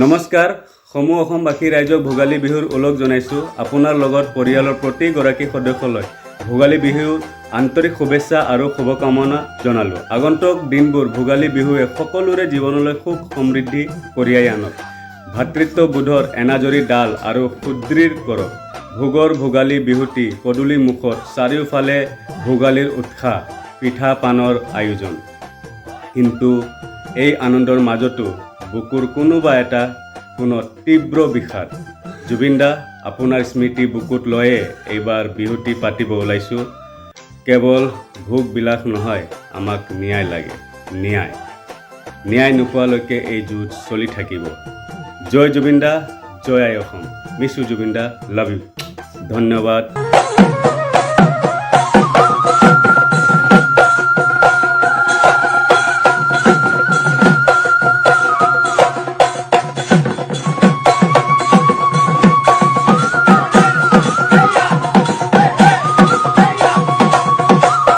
নমস্কাৰ সমূহ অসমবাসী ৰাইজক ভোগালী বিহুৰ ওলগ জনাইছোঁ। আপোনাৰ লগত পৰিয়ালৰ প্ৰতিগৰাকী সদস্যলৈ ভোগালী বিহুৰ আন্তৰিক শুভেচ্ছা আৰু শুভকামনা জনালোঁ। আগন্তুক দিনবোৰ ভোগালী বিহুৱে সকলোৰে জীৱনলৈ সুখ সমৃদ্ধি কঢ়িয়াই আনক। ভাতৃত্ববোধৰ এনাজৰী ডাল আৰু সুদৃঢ় কৰক। ভোগৰ ভোগালী বিহুটি পদূলি মুখত চাৰিওফালে ভোগালীৰ উৎসাহ, পিঠা পানৰ আয়োজন। কিন্তু এই আনন্দৰ মাজতো বুকুৰ কোনোবা এটা কোণত তীব্ৰ বিষাদ। জুবিন দা, আপোনাৰ স্মৃতি বুকুত লৈয়ে এইবাৰ বিহুটি পাতিব ওলাইছোঁ। কেৱল ভোগ বিলাস নহয়, আমাক ন্যায় লাগে। ন্যায় নোপোৱালৈকে এই যুঁজ চলি থাকিব। জয় জুবিন দা, জয় আই অসম। মিছ ইউ জুবিন দা, লাভ ইউ। ধন্যবাদ।